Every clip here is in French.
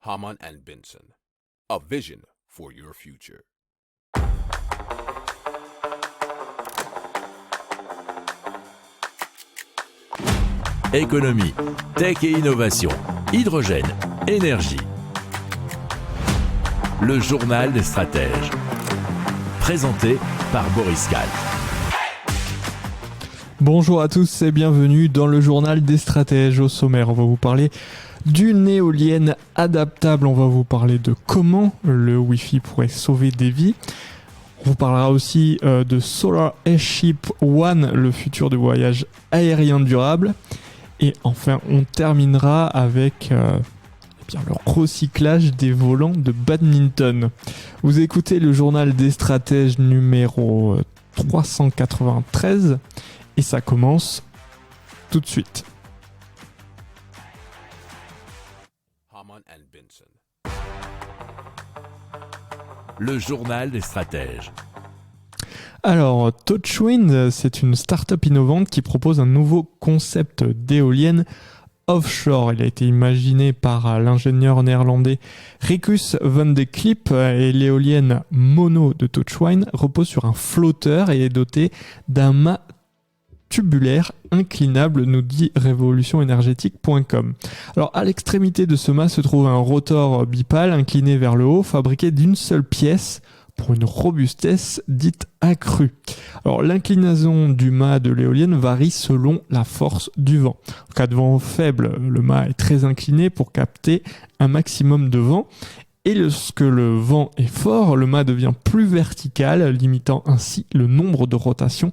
Hamann and Benson, a vision for your future. Économie, tech et innovation, hydrogène, énergie. Le journal des stratèges. Présenté par Boris Kahl. Bonjour à tous et bienvenue dans le journal des stratèges. Au sommaire, on va vous parler d'une éolienne adaptable. On va vous parler de comment le Wi-Fi pourrait sauver des vies. On vous parlera aussi de Solar Airship One, le futur du voyage aérien durable. Et enfin, on terminera avec le recyclage des volants de badminton. Vous écoutez le journal des stratèges numéro 393 et ça commence tout de suite. Hamann and Benson. Le journal des stratèges. Alors, Touchwind, c'est une start-up innovante qui propose un nouveau concept d'éolienne offshore. Il a été imaginé par l'ingénieur néerlandais Rikus van de Klip et l'éolienne mono de Touchwind repose sur un flotteur et est dotée d'un mât tubulaire inclinable, nous dit révolutionénergétique.com. Alors, à l'extrémité de ce mât se trouve un rotor bipale incliné vers le haut, fabriqué d'une seule pièce pour une robustesse dite accrue. Alors, l'inclinaison du mât de l'éolienne varie selon la force du vent. En cas de vent faible, le mât est très incliné pour capter un maximum de vent. Et lorsque le vent est fort, le mât devient plus vertical, limitant ainsi le nombre de rotations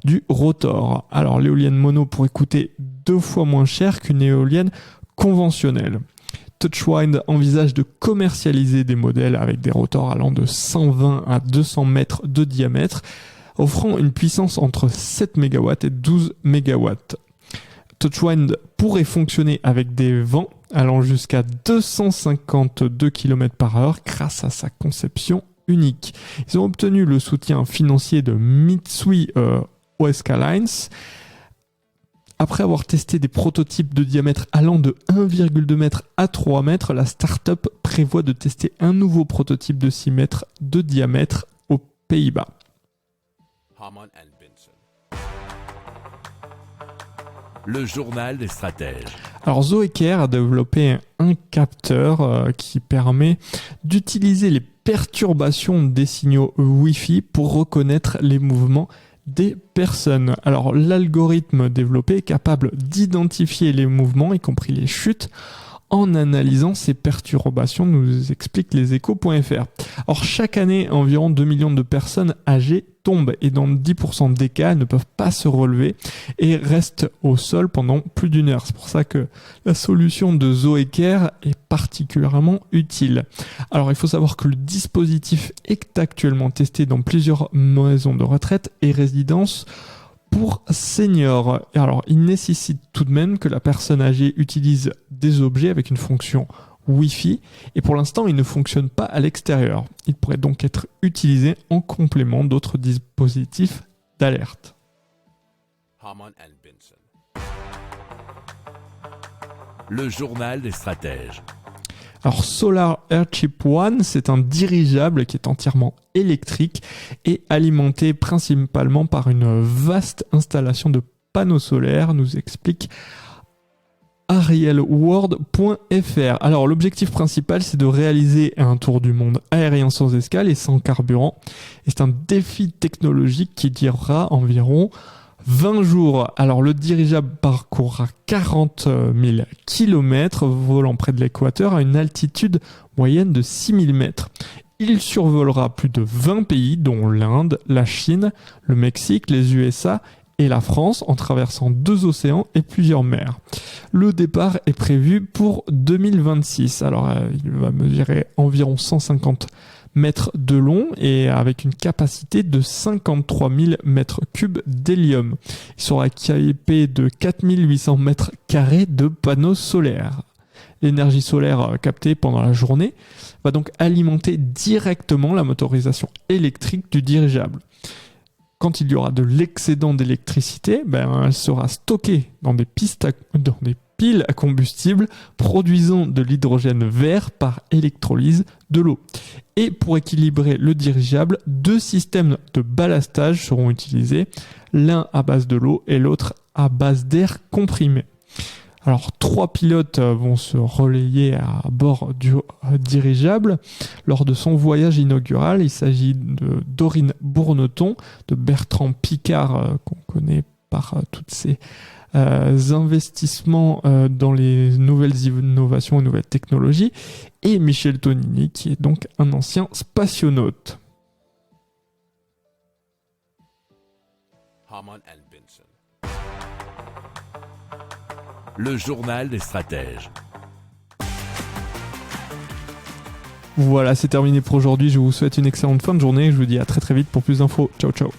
du rotor. Alors, l'éolienne mono pourrait coûter 2 fois moins cher qu'une éolienne conventionnelle. Touchwind envisage de commercialiser des modèles avec des rotors allant de 120 à 200 mètres de diamètre, offrant une puissance entre 7 MW et 12 MW. Touchwind pourrait fonctionner avec des vents allant jusqu'à 252 km/h grâce à sa conception unique. Ils ont obtenu le soutien financier de Mitsui Oeska Lines. Après avoir testé des prototypes de diamètre allant de 1,2 m à 3 m, la start-up prévoit de tester un nouveau prototype de 6 mètres de diamètre aux Pays-Bas. Hamann and Benson. Le journal des stratèges. Alors Zoeker a développé un capteur qui permet d'utiliser les perturbations des signaux Wi-Fi pour reconnaître les mouvements des personnes. Alors l'algorithme développé est capable d'identifier les mouvements, y compris les chutes, en analysant ces perturbations, nous explique leséchos.fr. Or chaque année, environ 2 millions de personnes âgées tombent et dans 10% des cas, elles ne peuvent pas se relever et restent au sol pendant plus d'1 heure. C'est pour ça que la solution de Zoeker est particulièrement utile. Alors il faut savoir que le dispositif est actuellement testé dans plusieurs maisons de retraite et résidences pour seniors. Alors, il nécessite tout de même que la personne âgée utilise des objets avec une fonction Wi-Fi et pour l'instant, il ne fonctionne pas à l'extérieur. Il pourrait donc être utilisé en complément d'autres dispositifs d'alerte. Hamann and Benson. Le journal des stratèges. Alors Solar Airship One, c'est un dirigeable qui est entièrement électrique et alimenté principalement par une vaste installation de panneaux solaires, nous explique arielworld.fr. Alors l'objectif principal, c'est de réaliser un tour du monde aérien sans escale et sans carburant. Et c'est un défi technologique qui durera environ 20 jours. Alors le dirigeable parcourra 40 000 km, volant près de l'équateur à une altitude moyenne de 6 000 mètres. Il survolera plus de 20 pays, dont l'Inde, la Chine, le Mexique, les USA et la France, en traversant 2 océans et plusieurs mers. Le départ est prévu pour 2026. Alors il va mesurer environ 150 mètres de long et avec une capacité de 53 000 mètres cubes d'hélium. Il sera équipé de 4 800 mètres carrés de panneaux solaires. L'énergie solaire captée pendant la journée va donc alimenter directement la motorisation électrique du dirigeable. Quand il y aura de l'excédent d'électricité, elle sera stockée dans des pile à combustible produisant de l'hydrogène vert par électrolyse de l'eau. Et pour équilibrer le dirigeable, 2 systèmes de ballastage seront utilisés, l'un à base de l'eau et l'autre à base d'air comprimé. Alors 3 pilotes vont se relayer à bord du dirigeable lors de son voyage inaugural. Il s'agit de Dorine Bourneton, de Bertrand Piccard, qu'on connaît par toutes ces investissements dans les nouvelles innovations et nouvelles technologies, et Michel Tonini, qui est donc un ancien spationaute. Hamann and Benson. Le journal des stratèges. Voilà, c'est terminé pour aujourd'hui. Je vous souhaite une excellente fin de journée. Je vous dis à très très vite pour plus d'infos. Ciao ciao.